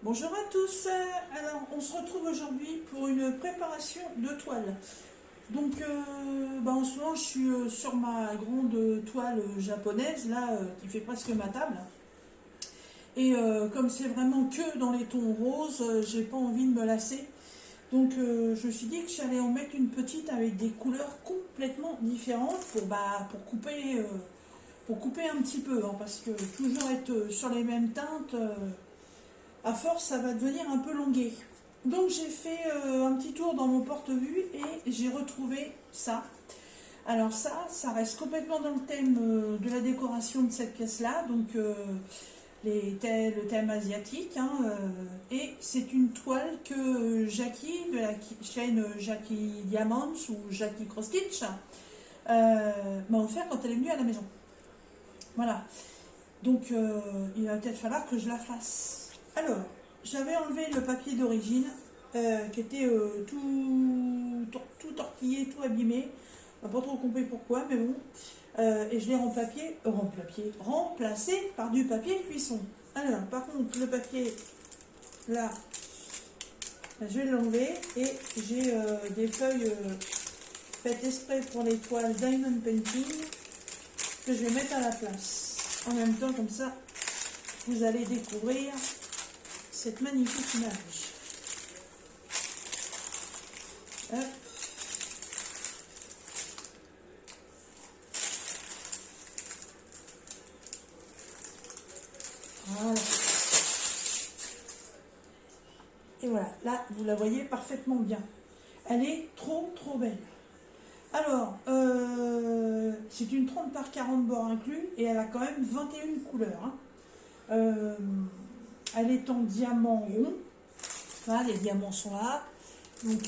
Bonjour à tous, alors on se retrouve aujourd'hui pour une préparation de toile. Donc en ce moment je suis sur ma grande toile japonaise là qui fait presque ma table. Et comme c'est vraiment que dans les tons roses, j'ai pas envie de me lasser. Donc je me suis dit que j'allais en mettre une petite avec des couleurs complètement différentes pour couper un petit peu, hein, parce que toujours être sur les mêmes teintes. À force, ça va devenir un peu longué. Donc j'ai fait un petit tour dans mon porte-vue et j'ai retrouvé ça. Alors ça reste complètement dans le thème de la décoration de cette pièce-là, donc le thème asiatique. Hein, et c'est une toile que Jackie, de la chaîne Jackie Diamonds ou Jackie Cross Stitch, m'a offert quand elle est venue à la maison. Voilà. Donc il va peut-être falloir que je la fasse. Alors, j'avais enlevé le papier d'origine qui était tout tortillé, tout abîmé. On n'a pas trop compris pourquoi, mais bon. Et je l'ai remplacé par du papier cuisson. Alors, par contre, le papier, là, je vais l'enlever. Et j'ai des feuilles faites exprès pour les toiles Diamond Painting que je vais mettre à la place. En même temps, comme ça, vous allez découvrir cette magnifique image. Hop. Voilà. Et voilà, là, vous la voyez parfaitement bien. Elle est trop belle. Alors, c'est une 30 par 40 bords inclus et elle a quand même 21 couleurs. Hein. Elle est en diamant rond. Voilà, les diamants sont là. Donc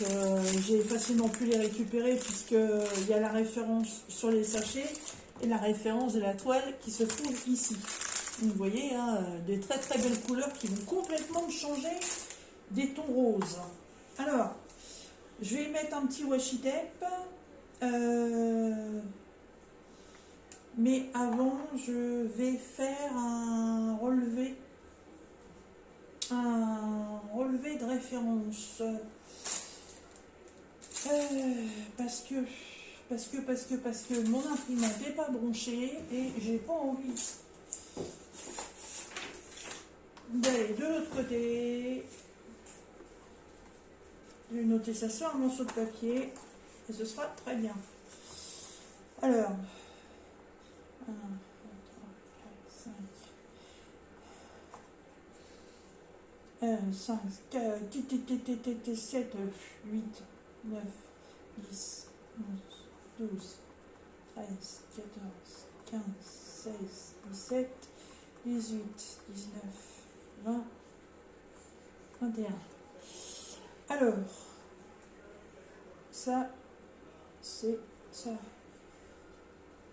j'ai facilement pu les récupérer puisqu'il y a la référence sur les sachets et la référence de la toile qui se trouve ici. Donc, vous voyez, hein, des très belles couleurs qui vont complètement changer des tons roses. Alors, je vais y mettre un petit washi tape. Mais avant, je vais faire un relevé de référence. Parce que mon imprimante n'est pas branchée et j'ai pas envie d'aller de l'autre côté. Je vais noter ça sur un morceau de papier et ce sera très bien. Alors, 1, 2, 3, 4, 5, 7, 8, 9, 10, 11, 12, 13, 14, 15, 16, 17, 18, 19, 20, 21. Alors, ça, c'est ça.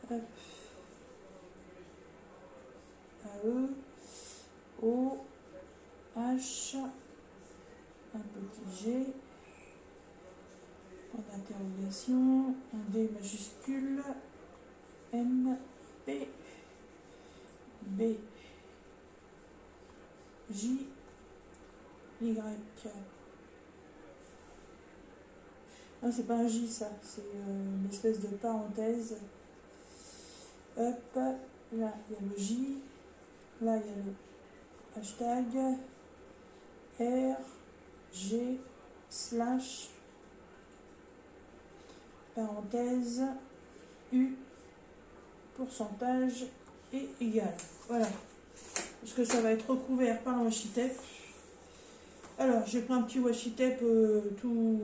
Hop. A-E, O, H, un petit G, point d'interrogation, un D majuscule, M, P, B, J, Y. Non, c'est pas un J ça, c'est une espèce de parenthèse. Hop, là il y a le J, là il y a le hashtag, R, G, slash, parenthèse, U, pourcentage et égal. Voilà. Parce que ça va être recouvert par un washi tape. Alors, j'ai pris un petit washi tape tout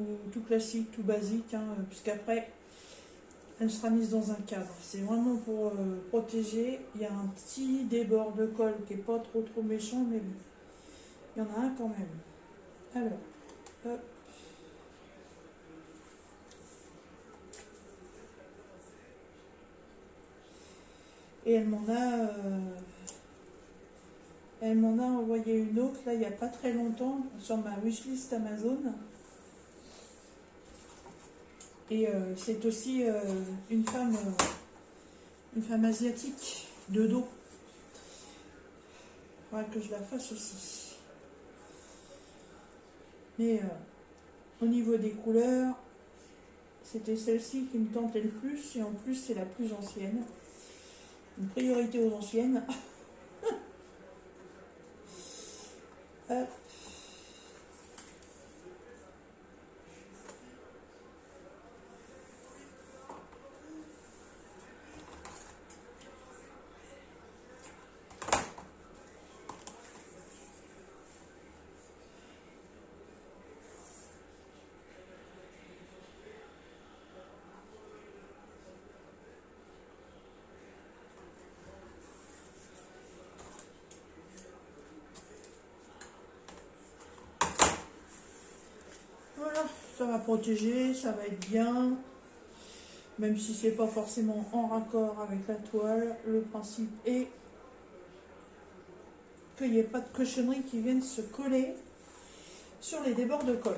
classique, tout basique, hein, puisqu'après, elle sera mise dans un cadre. C'est vraiment pour protéger. Il y a un petit débord de colle qui n'est pas trop méchant, mais bon, il y en a un quand même. Alors, hop. Et elle m'en a envoyé une autre, là, il n'y a pas très longtemps, sur ma wishlist Amazon. Et c'est aussi une femme asiatique de dos. Il faudra que je la fasse aussi. Mais au niveau des couleurs, c'était celle-ci qui me tentait le plus. Et en plus, c'est la plus ancienne. Une priorité aux anciennes. Hop. Voilà, ça va protéger, ça va être bien. Même si c'est pas forcément en raccord avec la toile, le principe est qu'il n'y ait pas de cochonneries qui viennent se coller sur les débords de colle.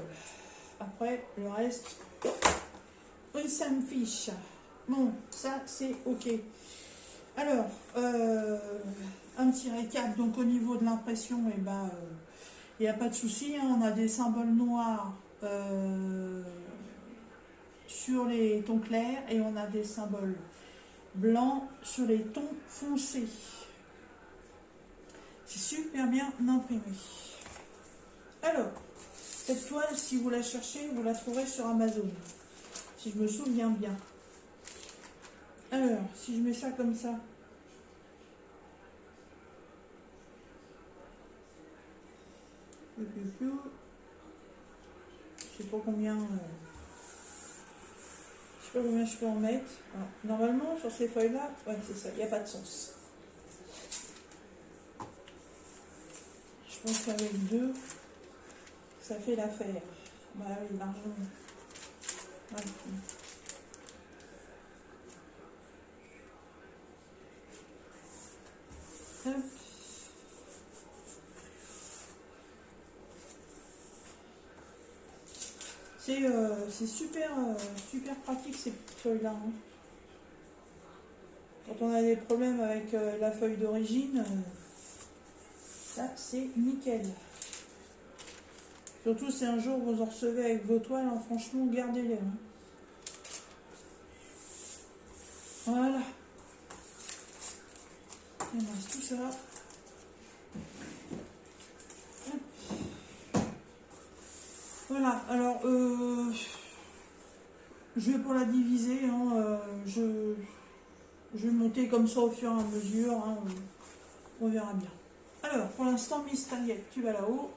Après, le reste, oui, ça me fiche. Bon, ça c'est ok. Alors, un petit récap. Donc au niveau de l'impression, eh ben, il n'y a pas de souci. Hein, on a des symboles noirs sur les tons clairs et on a des symboles blancs sur les tons foncés. C'est super bien imprimé. Alors, cette toile, si vous la cherchez, vous la trouverez sur Amazon. Si je me souviens bien. Alors, si je mets ça comme ça. Je sais pas combien. Je sais pas combien je peux en mettre. Alors, normalement, sur ces feuilles-là, ouais, c'est ça, il n'y a pas de sens. Je pense qu'avec deux, ça fait l'affaire. Bah oui, largement. Ouais. Hop. C'est super, super pratique ces petites feuilles-là. Hein. Quand on a des problèmes avec la feuille d'origine, ça c'est nickel. Surtout si un jour vous en recevez avec vos toiles, hein, franchement gardez-les. Hein. Voilà. Il me reste tout ça. Voilà, alors je vais pour la diviser, hein, je vais monter comme ça au fur et à mesure, hein, on verra bien. Alors, pour l'instant, Mystériette, tu vas là-haut.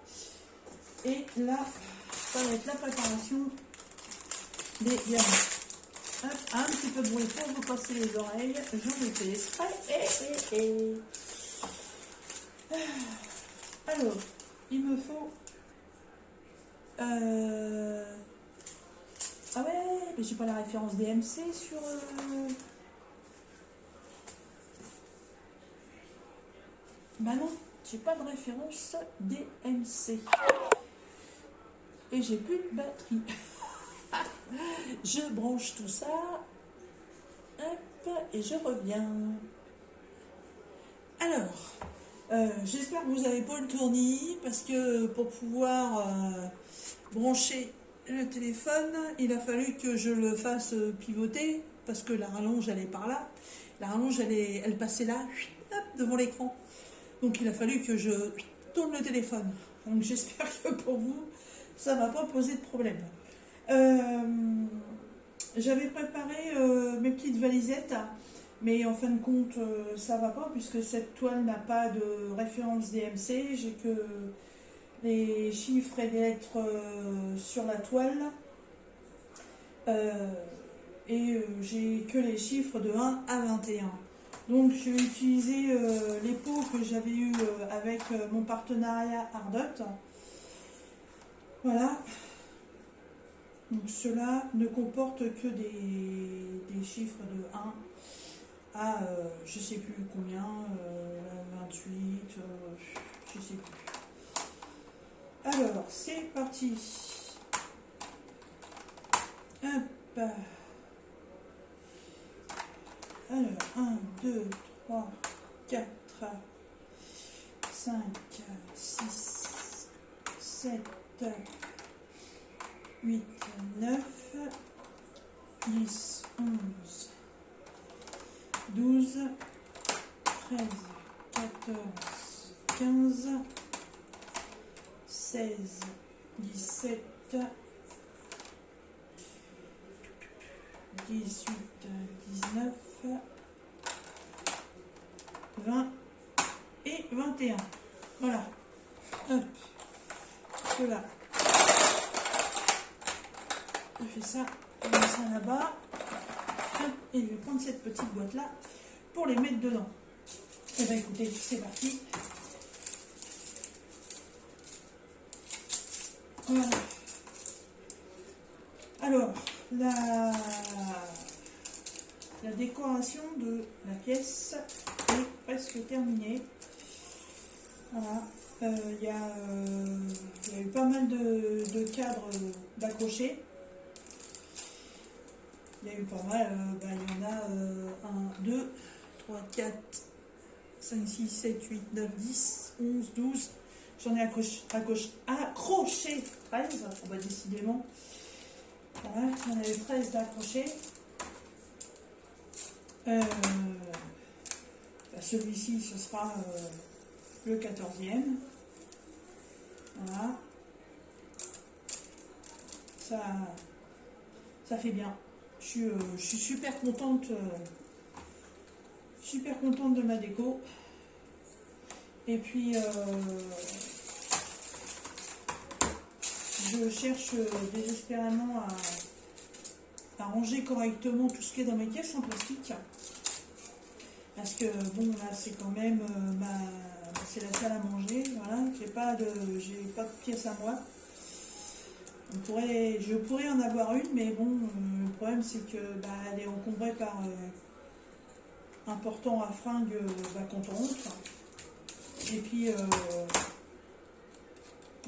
Et là, ça va être la préparation des diamants. Hop, un petit peu de bruit pour vous casser les oreilles, j'en ai fait exprès. Alors, il me faut... Ah ouais, mais j'ai pas la référence DMC sur... Bah non, j'ai pas de référence DMC. Et j'ai plus de batterie. Je branche tout ça. Hop, et je reviens. Alors, j'espère que vous avez pas le tournis, parce que pour pouvoir brancher le téléphone, il a fallu que je le fasse pivoter, parce que la rallonge elle est par là. La rallonge elle passait là, hop, devant l'écran. Donc il a fallu que je tourne le téléphone. Donc j'espère que pour vous, ça ne va pas poser de problème. J'avais préparé mes petites valisettes, mais en fin de compte, ça va pas, puisque cette toile n'a pas de référence DMC. J'ai que les chiffres et les lettres sur la toile. J'ai que les chiffres de 1 à 21. Donc je vais utiliser les pots que j'avais eu avec mon partenariat Ardot. Voilà. Donc cela ne comporte que des chiffres de 1 à je sais plus combien, 28, je sais plus. Alors c'est parti. Hop. Alors 1, 2, 3, 4, 5, 6, 7, 8, 9, 10, 11, 12, 13, 14, 15, 16, 17, 18, 19, 20 et 21. Voilà. Hop. Voilà. Je fais ça, je mets ça là-bas. Et je vais prendre cette petite boîte-là pour les mettre dedans. Et bien écoutez, c'est parti. Voilà. Alors, la décoration de la pièce est presque terminée. Voilà. Il y a eu pas mal de cadres d'accrochés. Il y a eu pas mal, il y en a 1, 2, 3, 4, 5, 6, 7, 8, 9, 10, 11, 12. J'en ai accroché 13, décidément. Voilà, j'en avais 13 d'accrochés. Celui-ci, ce sera le 14e. Voilà. Ça fait bien. Je suis super contente de ma déco. Et puis je cherche désespérément à ranger correctement tout ce qui est dans mes caisses en plastique. Parce que bon, là c'est quand même c'est la salle à manger. Voilà, j'ai pas de pièce à moi. Je pourrais en avoir une, mais bon, le problème c'est que elle est encombrée par un portant à fringues quand on rentre. Et puis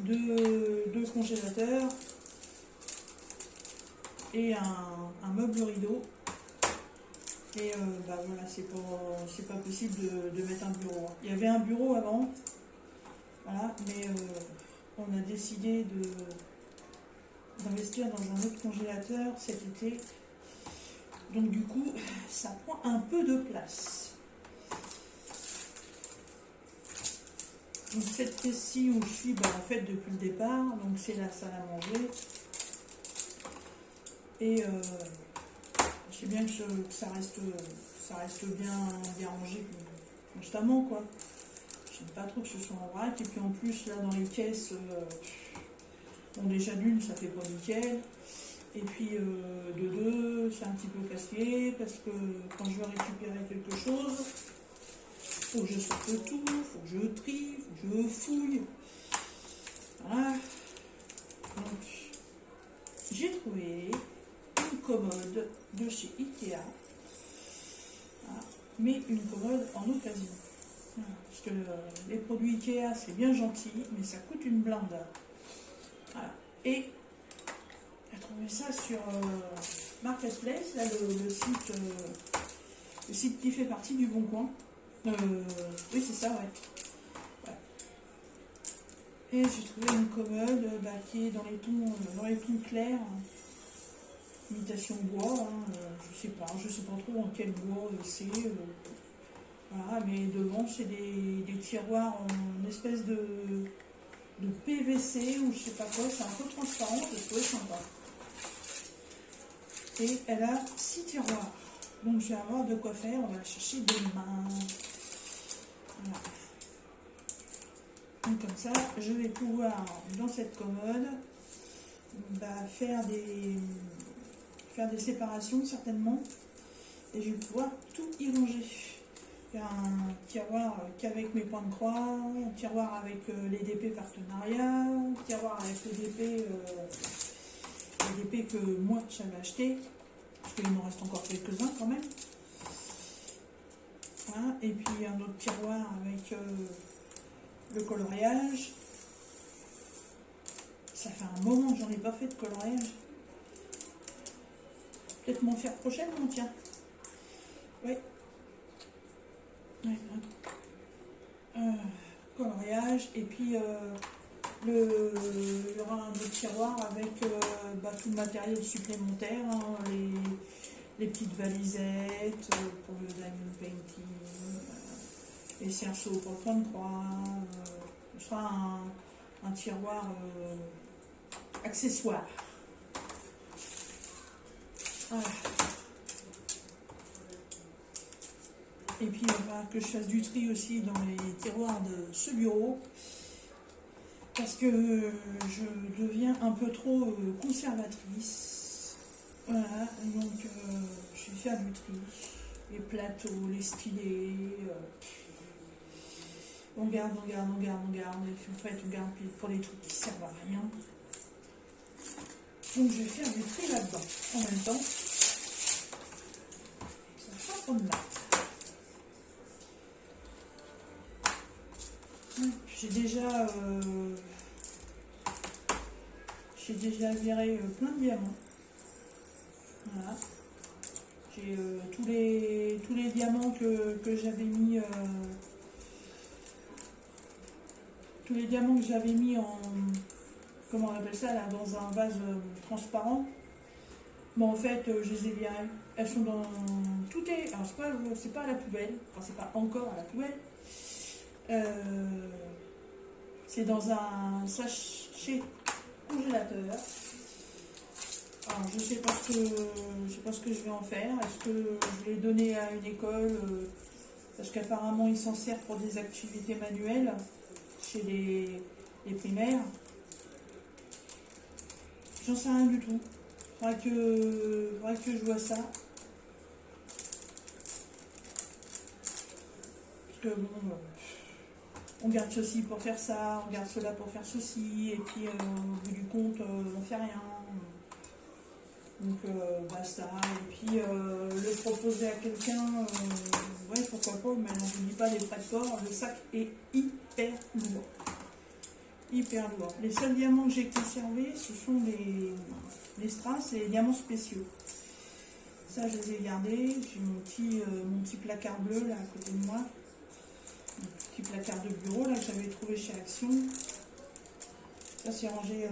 deux congélateurs et un meuble rideau. Et voilà, c'est pas possible de mettre un bureau. Il y avait un bureau avant, voilà, mais on a décidé d'investir dans un autre congélateur cet été. Donc du coup, ça prend un peu de place. Donc cette pièce-ci où je suis, en fait depuis le départ, donc c'est la salle à manger. Et je sais bien que ça reste bien rangé constamment, quoi. J'aime pas trop que ce soit en vrac. Et puis en plus, là, dans les caisses, déjà d'une, ça fait pas nickel. Et puis de deux, c'est un petit peu casse-pied, parce que quand je veux récupérer quelque chose, faut que je sorte tout, faut que je trie, faut que je fouille. Voilà. Donc, j'ai trouvé une commode de chez Ikea. Voilà. Mais une commode en occasion. Voilà. Parce que les produits Ikea, c'est bien gentil, mais ça coûte une blinde. Voilà. Et j'ai trouvé ça sur Marketplace, là, le site qui fait partie du Bon Coin. Oui, c'est ça, ouais. Et j'ai trouvé une commode qui est dans les tons clairs, imitation bois, je sais pas trop en quel bois c'est. Voilà, mais devant c'est des tiroirs en espèce de PVC ou je sais pas quoi, c'est un peu transparent, je trouve sympa. Et elle a 6 tiroirs, donc je vais avoir de quoi faire, on va la chercher demain. Voilà. Donc comme ça, je vais pouvoir, dans cette commode, faire des séparations certainement, et je vais pouvoir tout y ranger. Faire un tiroir qu'avec mes points de croix, un tiroir avec les DP partenariat, un tiroir avec les DP que moi j'avais acheté, parce qu'il m'en reste encore quelques-uns quand même. Voilà. Et puis un autre tiroir avec le coloriage. Ça fait un moment que j'en ai pas fait de coloriage. Peut-être m'en faire prochainement, tiens. Oui. Ouais, coloriage. Et puis il y aura de tiroir avec tout le matériel supplémentaire, hein, les petites valisettes pour le diamond painting, les cerceaux pour le point de croix. Ce sera un tiroir accessoire. Voilà. Et puis il va falloir que je fasse du tri aussi dans les tiroirs de ce bureau, parce que je deviens un peu trop conservatrice. Voilà, donc je vais faire du tri. Les plateaux, les stylés. On garde. Et puis en fait, on garde pour les trucs qui servent à rien. Donc je vais faire du tri là-dedans. En même temps, ça ne fera pas de mal. J'ai déjà viré plein de diamants. Voilà. J'ai tous les diamants que j'avais mis en, comment on appelle ça là, dans un vase transparent. Bon, en fait, je les ai virées. Elles sont dans, tout est, alors c'est pas à la poubelle, enfin c'est pas encore à la poubelle. C'est dans un sachet congélateur. Alors, je sais pas ce que je vais en faire. Est-ce que je vais les donner à une école parce qu'apparemment ils s'en servent pour des activités manuelles chez les primaires. J'en sais rien du tout. Faudrait que je vois ça. Parce que bon, on garde ceci pour faire ça, on garde cela pour faire ceci, et puis au bout du compte, on fait rien. Donc basta. Et puis le proposer à quelqu'un, ouais, pourquoi pas, mais on ne dit pas les frais de port, le sac est hyper lourd. Hyper lourd. Les seuls diamants que j'ai conservés, ce sont les strass et les diamants spéciaux. Ça, je les ai gardés. J'ai mon petit placard bleu là à côté de moi. Un petit placard de bureau là que j'avais trouvé chez Action. Ça, c'est rangé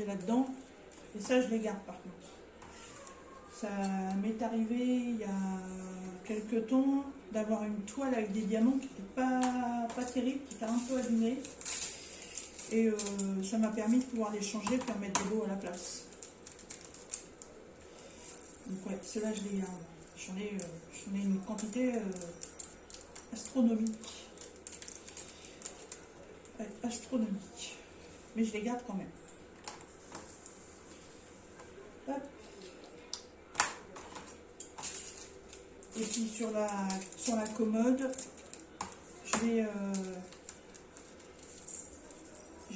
là-dedans. Et ça, je les garde par contre. Ça m'est arrivé il y a quelques temps d'avoir une toile avec des diamants qui n'étaient pas terribles, qui étaient un peu abîmés. Et ça m'a permis de pouvoir les changer et mettre de l'eau à la place. Donc ouais, ceux-là, je les garde. J'en ai une quantité astronomique. Ouais, astronomique. Mais je les garde quand même. Hop. Et puis sur la commode, je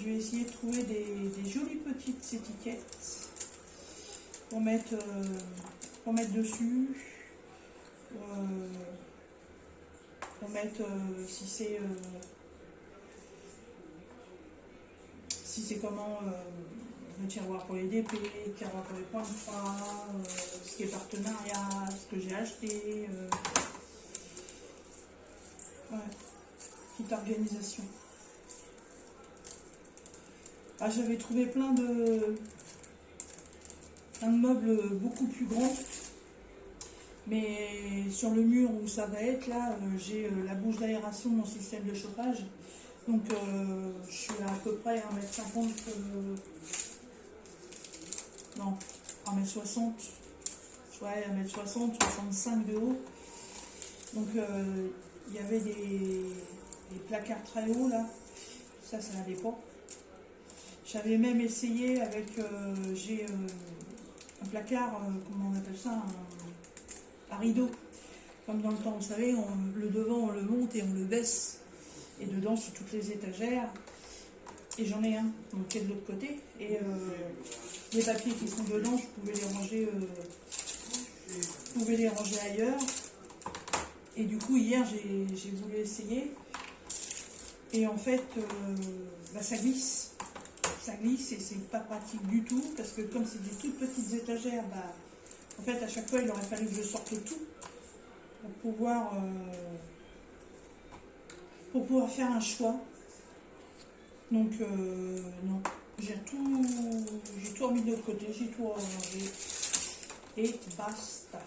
vais essayer de trouver des jolies petites étiquettes pour mettre dessus, pour mettre si c'est comment le tiroir pour les DP, le tiroir pour les points de croix, ce qui est partenariat, ce que j'ai acheté. Ouais, petite organisation. Ah, j'avais trouvé plein de meubles beaucoup plus grands, mais sur le mur où ça va être là, j'ai la bouche d'aération de mon système de chauffage. Donc je suis à peu près 1m50, non, 1m60, ouais, 1m60, 65 de haut. Donc il y avait des placards très hauts là, ça n'allait pas. J'avais même essayé avec, j'ai un placard, comment on appelle ça, un rideau. Comme dans le temps, vous savez, le devant on le monte et on le baisse. Et dedans, sur toutes les étagères. Et j'en ai un, donc qui est de l'autre côté. Et les papiers qui sont dedans, je pouvais les ranger ailleurs. Et du coup, hier, j'ai voulu essayer. Et en fait, ça glisse. Ça glisse et c'est pas pratique du tout. Parce que comme c'est des toutes petites étagères, en fait, à chaque fois, il aurait fallu que je sorte tout. Pour pouvoir faire un choix. Donc non, J'ai tout remis de l'autre côté, j'ai tout rangé. Et basta.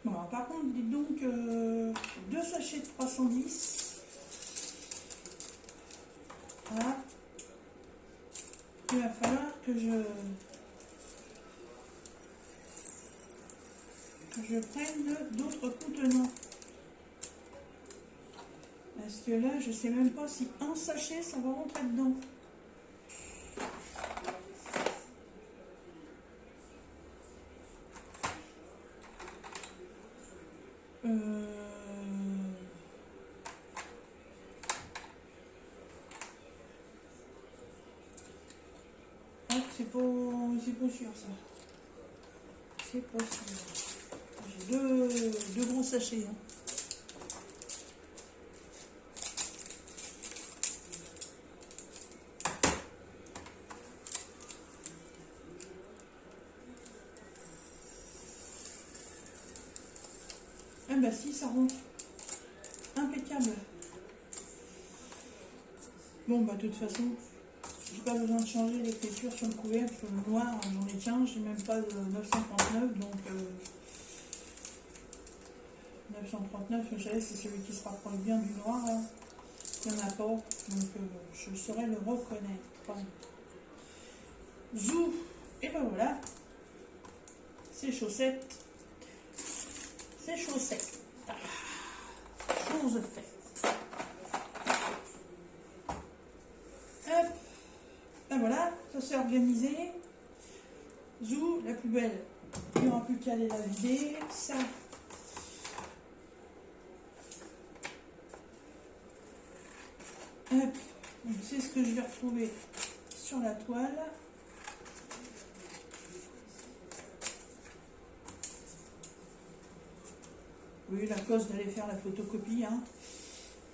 Bon, alors, par contre, dites donc, 2 sachets de 310. Voilà. Il va falloir que je prenne d'autres contenants. Parce que là, je sais même pas si un sachet, ça va rentrer dedans. Ah, c'est pas sûr ça. C'est pas sûr. J'ai deux gros sachets. Hein. Ah bah si, ça rentre. Impeccable. Bon bah de toute façon, j'ai pas besoin de changer l'écriture sur le couvercle, sur le noir, j'en ai qu'un, j'ai même pas de 939, donc 939, vous savez, c'est celui qui se rapproche bien du noir, hein. Il n'y en a pas, donc je saurais le reconnaître. Zou, et ben voilà, ces chaussettes, chose faite. Hop, ben voilà, ça s'est organisé. Zou, la plus belle, il n'y aura plus qu'à aller la vider, ça. Hop, donc c'est ce que je vais retrouver sur la toile. Oui, la cause d'aller faire la photocopie. Hein.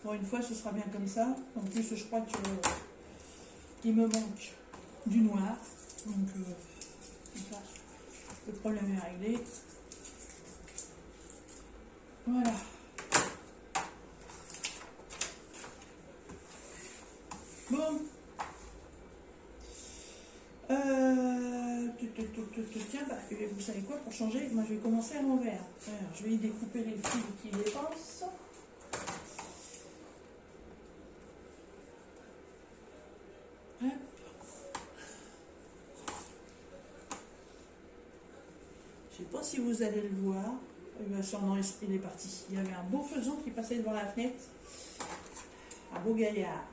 Pour une fois, ce sera bien comme ça. En plus, je crois qu'il me manque du noir. Donc, ça, le problème est réglé. Voilà. Bon. Tiens, bah, vous savez quoi, pour changer, moi je vais commencer à l'envers. Alors, je vais y découper les fils qui dépassent. Hop. Je sais pas si vous allez le voir. Sûrement, il est parti. Il y avait un beau faisan qui passait devant la fenêtre. Un beau gaillard.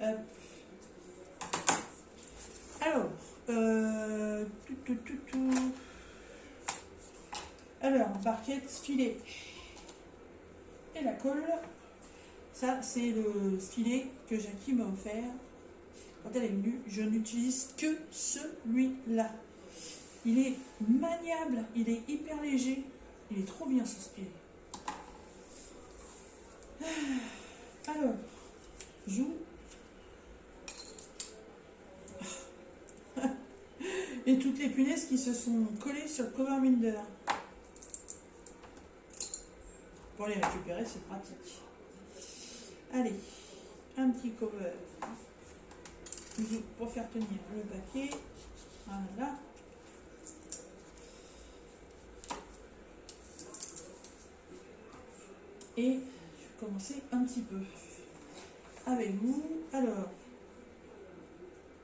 Hop. Alors, alors, barquette, filet et la colle. Ça, c'est le filet que Jackie m'a offert quand elle est venue. Je n'utilise que celui-là. Il est maniable, il est hyper léger. Il est trop bien ce filet. Alors, joue. Et toutes les punaises qui se sont collées sur le cover minder. Pour les récupérer, c'est pratique. Allez, un petit cover pour faire tenir le papier. Voilà. Et je vais commencer un petit peu avec vous. Alors,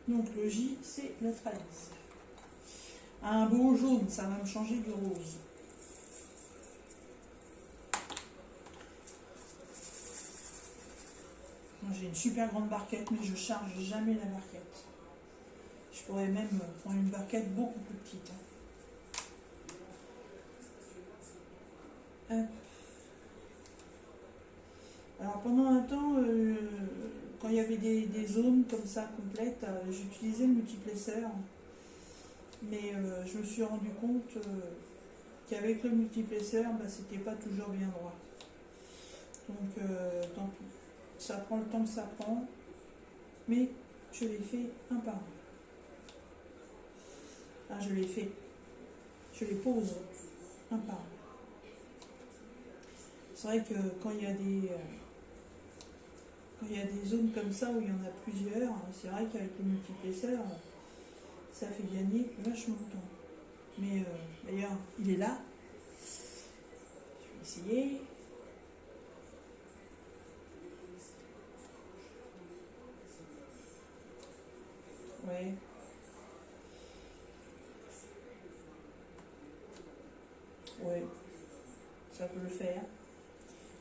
donc le J, c'est le 13. Un beau jaune, ça va me changer du rose. Moi j'ai une super grande barquette, mais je charge jamais la barquette. Je pourrais même prendre une barquette beaucoup plus petite. Hop. Alors pendant un temps, quand il y avait des zones comme ça complètes, j'utilisais le multiplesseur. Mais je me suis rendu compte qu'avec le multiplesseur, bah, c'était pas toujours bien droit. Donc tant pis. Ça prend le temps que ça prend. Mais je l'ai fait un par un. Ah, je l'ai fait. Je les pose un par un. C'est vrai que quand il y a quand il y a des zones comme ça où il y en a plusieurs, c'est vrai qu'avec le multiplesseur, ça fait gagner vachement de temps. Mais d'ailleurs, il est là. Je vais essayer. Ouais. Ouais. Ça peut le faire.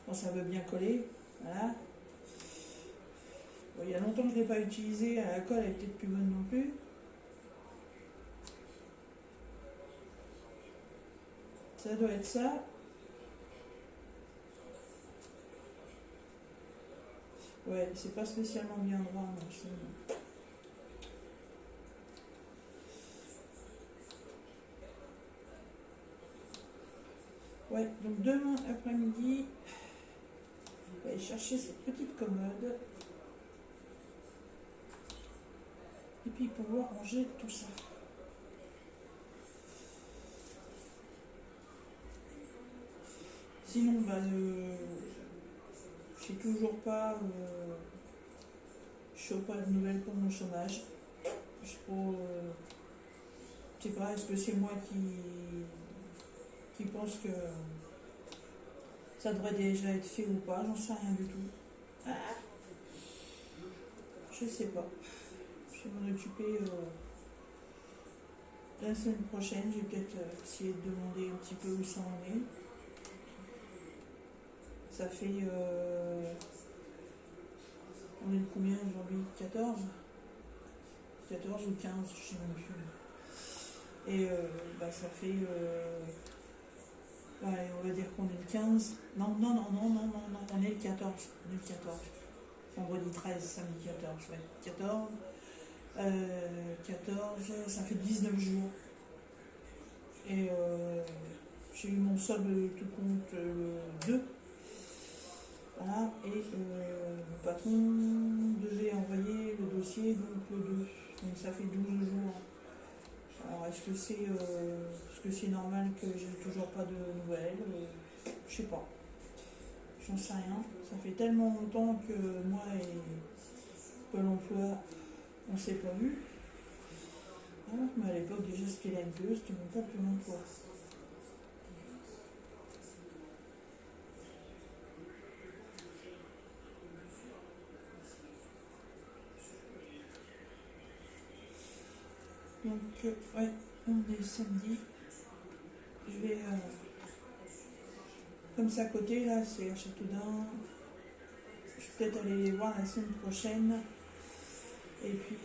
Bon, ça veut bien coller. Voilà. Bon, il y a longtemps que je ne l'ai pas utilisé. La colle elle est peut-être plus bonne non plus. Ça doit être ça. Ouais, c'est pas spécialement bien droit. Non, ouais, donc demain après-midi, je vais aller chercher cette petite commode. Et puis pouvoir ranger tout ça. Sinon, bah, je sais toujours pas, je sais pas de nouvelles pour mon chômage. Je sais pas, est-ce que c'est moi qui pense que ça devrait déjà être fait ou pas, j'en sais rien du tout. Ah, je sais pas. Je vais m'en occuper la semaine prochaine. Je vais peut-être essayer de demander un petit peu où ça en est. Ça fait. On est de combien aujourd'hui? 14 ou 15, je sais même plus. Et bah, ça fait. Ouais, on va dire qu'on est le 15. Non, on est le 14. On est le 14. Vendredi 13, samedi 14. Ouais, 14. 14, ça fait 19 jours. Et j'ai eu mon solde tout compte le 2. Voilà, et le patron devait envoyer le dossier donc le 2. Donc ça fait 12 jours. Alors est-ce que c'est normal que j'ai toujours pas de nouvelles? Je sais pas. J'en sais rien. Ça fait tellement longtemps que moi et Pôle emploi, on s'est pas vu. Ah, mais à l'époque déjà c'était la N2, c'était mon Pôle emploi. Donc ouais, on est samedi. Je vais comme ça à côté là, c'est à Châteaudun. Je vais peut-être aller les voir la semaine prochaine. Et puis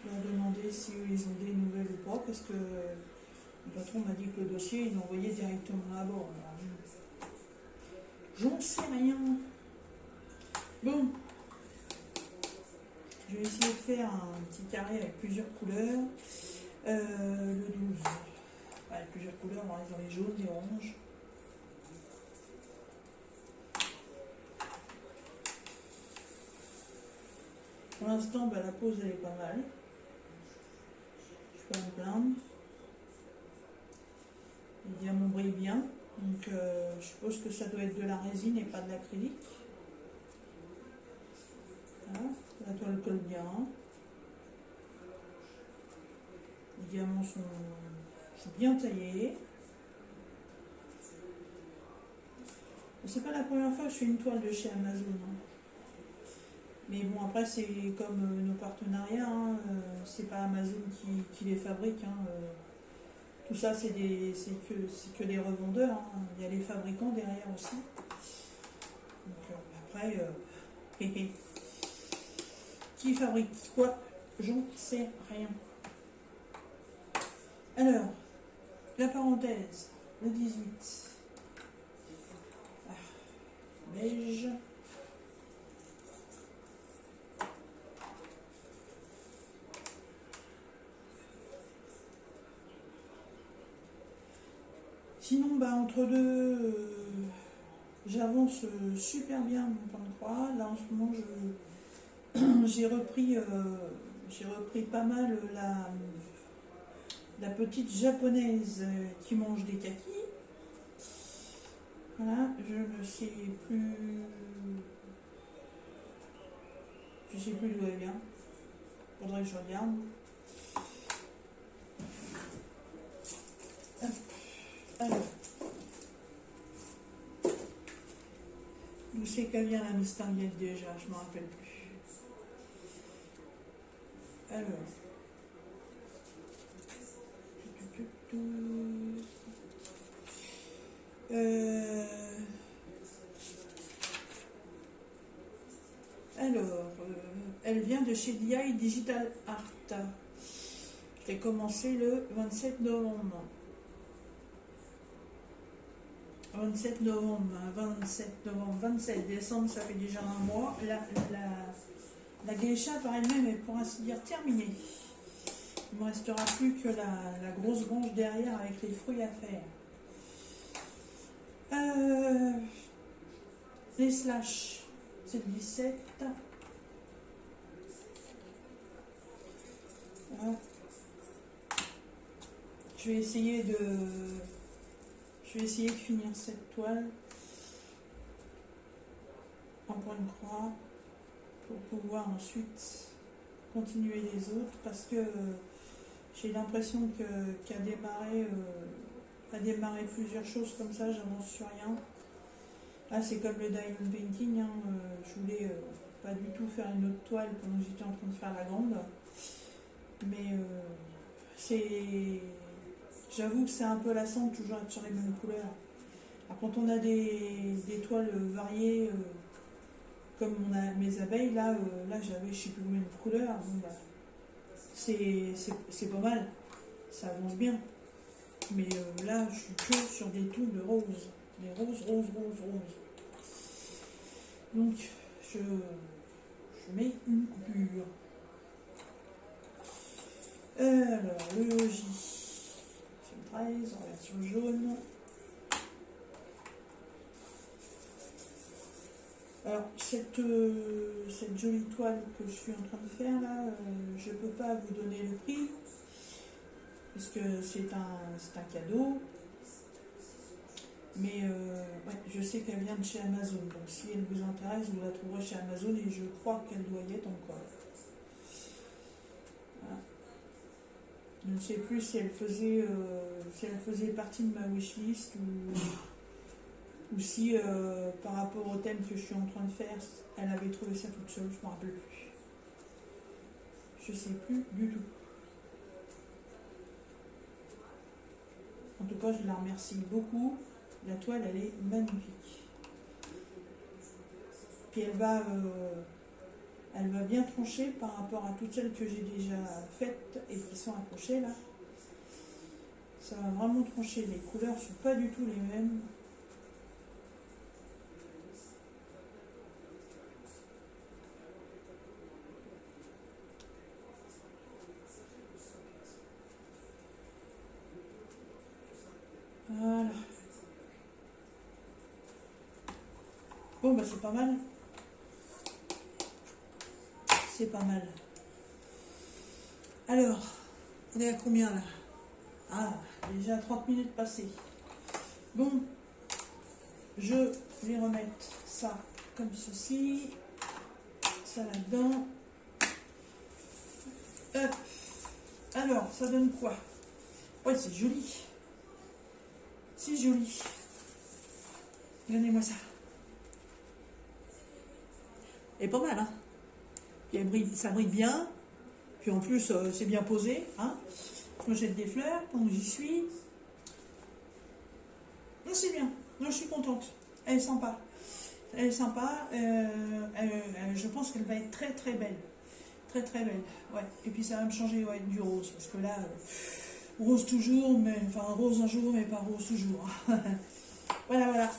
leur demander si ils ont des nouvelles ou pas, parce que le patron m'a dit que le dossier, il l'envoyait directement là-bas. J'en sais rien. Bon, je vais essayer de faire un petit carré avec plusieurs couleurs. Le 12. Bah, plusieurs couleurs, on reste dans les jaunes, les oranges. Pour l'instant, bah, la pose elle est pas mal. Je peux pas me plaindre. Les diamants brillent bien. Donc je suppose que ça doit être de la résine et pas de l'acrylique. Voilà, la toile colle bien. Les diamants sont bien taillés. C'est pas la première fois que je fais une toile de chez Amazon. Hein. Mais bon, après, c'est comme nos partenariats. Hein, c'est pas Amazon qui les fabrique. Hein, tout ça, c'est que des revendeurs. Hein. Il y a les fabricants derrière aussi. Donc après, qui fabrique quoi? J'en sais rien. Alors, la parenthèse, le 18. Ah, beige. Sinon, bah, entre deux, j'avance super bien mon temps de croix. Là, en ce moment, j'ai repris pas mal la petite japonaise qui mange des kakis. Voilà, je ne sais plus Je sais plus d'où elle vient. Faudrait que je regarde. Hop. Alors. D'où c'est qu'elle vient la mistinguette déjà? Je ne me rappelle plus. Alors. Elle vient de chez DI Digital Art. Je l'ai commencé le 27 novembre. 27 novembre, 27 décembre, ça fait déjà un mois. La geisha par elle-même est pour ainsi dire terminée. Il ne me restera plus que la grosse branche derrière avec les fruits à faire. Les slash, c'est le 17. Voilà. Je vais essayer de finir cette toile en point de croix pour pouvoir ensuite continuer les autres, parce que j'ai l'impression qu'à démarrer plusieurs choses comme ça, j'avance sur rien. Là c'est comme le diamond painting, hein, je voulais pas du tout faire une autre toile pendant que j'étais en train de faire la grande, mais j'avoue que c'est un peu lassant de toujours être sur les mêmes couleurs. Alors, quand on a des toiles variées, comme mes abeilles, là j'avais je sais plus combien de couleurs, bon, bah, c'est pas mal, ça avance bien. Mais là je suis que sur des tons de rose, des roses. Donc je mets une coupure. Alors le J, c'est le 13, on regarde sur le jaune. Alors cette jolie toile que je suis en train de faire là, je ne peux pas vous donner le prix parce que c'est un cadeau, mais ouais, je sais qu'elle vient de chez Amazon, donc si elle vous intéresse, vous la trouverez chez Amazon et je crois qu'elle doit y être encore. Voilà. Je ne sais plus si elle faisait partie de ma wishlist ou si par rapport au thème que je suis en train de faire, elle avait trouvé ça toute seule, je ne me rappelle plus. Je ne sais plus du tout. En tout cas, je la remercie beaucoup. La toile, elle est magnifique. Puis elle va bien trancher par rapport à toutes celles que j'ai déjà faites et qui sont accrochées là. Ça va vraiment trancher. Les couleurs ne sont pas du tout les mêmes. Voilà. Bon, bah c'est pas mal. C'est pas mal. Alors, on est à combien là? Ah, déjà 30 minutes passées. Bon, je vais remettre ça comme ceci. Ça là-dedans. Hop. Alors, ça donne quoi? Ouais, c'est joli. C'est joli. Regardez-moi ça. Et pas mal, hein. Puis ça brille bien. Puis en plus, c'est bien posé, hein. Je me jette des fleurs pendant que j'y suis. Non, c'est bien. Non, je suis contente. Elle est sympa. Elle est sympa. Je pense qu'elle va être très très belle. Très très belle. Ouais. Et puis ça va me changer du rose. Parce que là, rose toujours, mais enfin rose un jour, mais pas rose toujours. Voilà.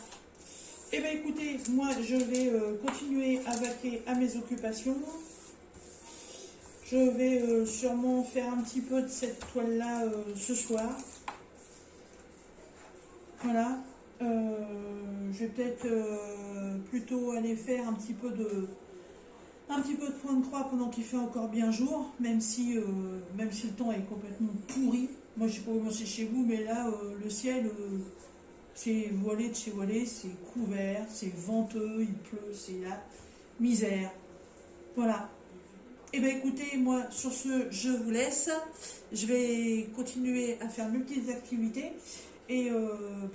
Et bien écoutez, moi je vais continuer à vaquer à mes occupations. Je vais sûrement faire un petit peu de cette toile-là ce soir. Voilà. Je vais peut-être plutôt aller faire un petit peu de point de croix pendant qu'il fait encore bien jour, même si le temps est complètement pourri. Moi, je ne sais pas comment c'est chez vous, mais là, le ciel, c'est voilé de chez voilé, c'est couvert, c'est venteux, il pleut, c'est la misère. Voilà. Et bien écoutez, moi sur ce, je vous laisse. Je vais continuer à faire mes petites activités. Et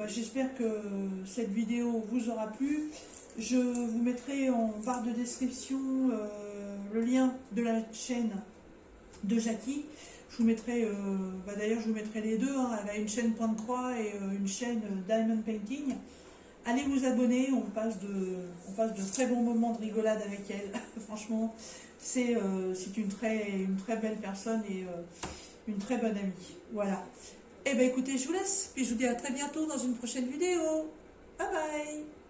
j'espère que cette vidéo vous aura plu. Je vous mettrai en barre de description le lien de la chaîne de Jackie. Je vous mettrai, d'ailleurs je vous mettrai les deux, hein. Elle a une chaîne Point de Croix et une chaîne Diamond Painting. Allez vous abonner, on passe de très bons moments de rigolade avec elle. Franchement, c'est une très belle personne et une très bonne amie. Voilà. Et bien écoutez, je vous laisse, puis je vous dis à très bientôt dans une prochaine vidéo. Bye bye.